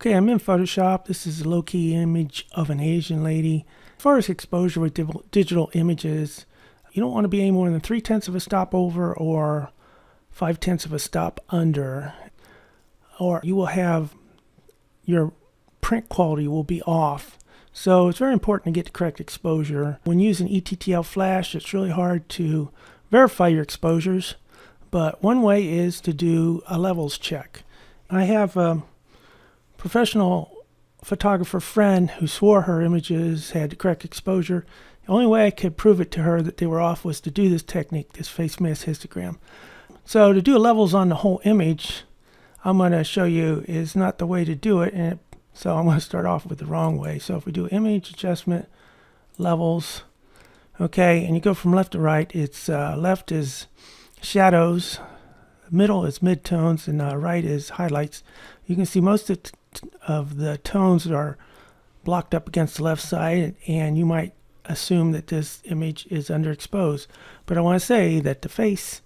Okay, I'm in Photoshop. This is a low-key image of an Asian lady. As far as exposure with digital images, you don't want to be any more than 3/10 of a stop over or 5/10 of a stop under, or you will have your print quality will be off. So it's very important to get the correct exposure. When using ETTL Flash, it's really hard to verify your exposures, but one way is to do a levels check. I have a professional photographer friend who swore her images had the correct exposure. The only way I could prove it to her that they were off was to do this technique, this Facemask Histogram. So to do levels on the whole image, I'm going to show you is not the way to do it, so I'm going to start off with the wrong way. So if we do image adjustment, levels, okay, and you go from left to right, it's left is shadows, middle is midtones, and right is highlights. You can see most of the tones are blocked up against the left side, and you might assume that this image is underexposed. But I want to say that the face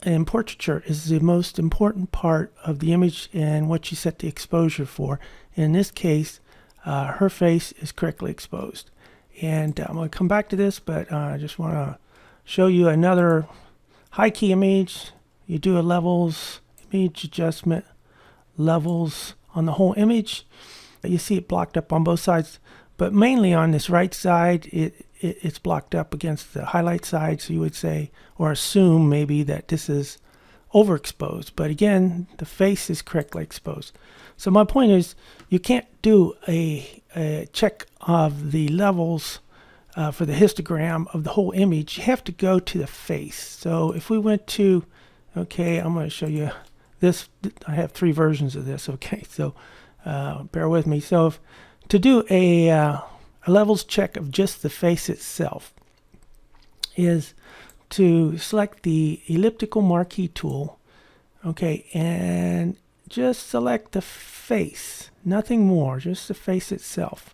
in portraiture is the most important part of the image and what you set the exposure for. In this case, her face is correctly exposed. And I'm going to come back to this, but I just want to show you another high key image. You do a levels, image adjustment, levels on the whole image. You see it blocked up on both sides, but mainly on this right side, it's blocked up against the highlight side. So you would say, or assume maybe, that this is overexposed. But again, the face is correctly exposed. So my point is, you can't do a check of the levels for the histogram of the whole image. You have to go to the face. So if we went to, okay, I'm going to show you this. I have 3 versions of this. Okay, so bear with me. So to do a levels check of just the face itself is to select the elliptical marquee tool, okay, and just select the face, nothing more, just the face itself.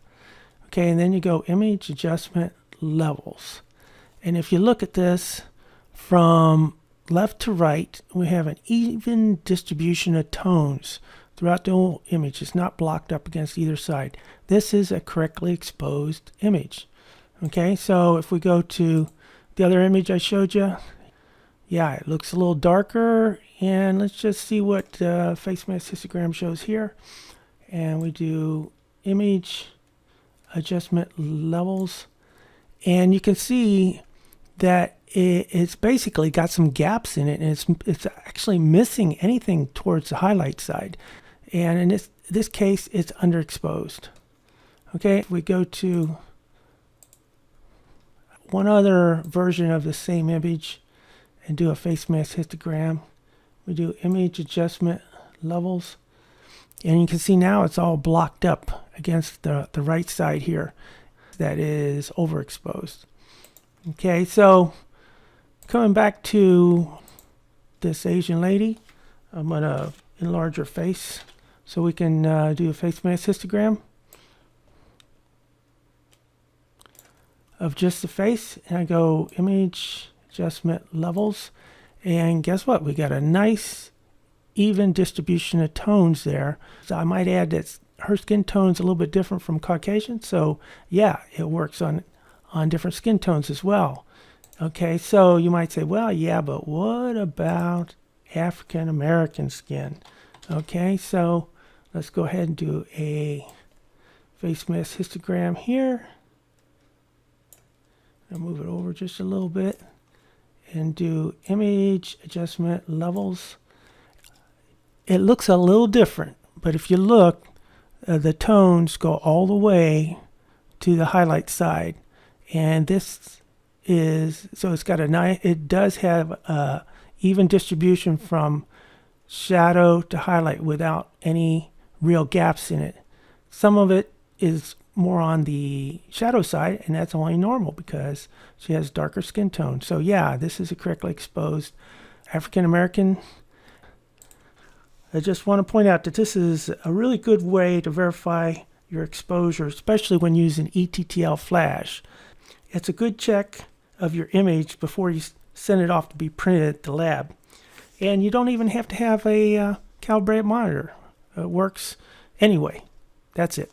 Okay, and then you go image adjustment, levels. And if you look at this from left to right, we have an even distribution of tones throughout the whole image. It's not blocked up against either side. This is a correctly exposed image. Okay, so if we go to the other image I showed you, yeah, it looks a little darker. And let's just see what Facemask Histogram shows here. And we do image adjustment, levels, and you can see that it's basically got some gaps in it, and it's actually missing anything towards the highlight side. And in this case, it's underexposed. Okay, if we go to one other version of the same image and do a Facemask Histogram, we do image adjustment, levels, and you can see now it's all blocked up against the right side here. That is overexposed. Okay, so coming back to this Asian lady, I'm going to enlarge her face so we can do a Facemask Histogram of just the face. And I go image adjustment, levels, and guess what? We got a nice even distribution of tones there. So I might add that her skin tone's a little bit different from Caucasian, so yeah, it works on different skin tones as well. Okay, so you might say, well, yeah, but what about African American skin? Okay, so let's go ahead and do a Facemask Histogram here. I'll move it over just a little bit and do image adjustment, levels. It looks a little different, but if you look, the tones go all the way to the highlight side, and this is, so it's got a nice, it does have a even distribution from shadow to highlight without any real gaps in it. Some of it is more on the shadow side, and that's only normal because she has darker skin tone. So yeah, this is a correctly exposed African American. I just want to point out that this is a really good way to verify your exposure, especially when using ETTL Flash. It's a good check of your image before you send it off to be printed at the lab. And you don't even have to have a calibrated monitor. It works Anyway, that's it.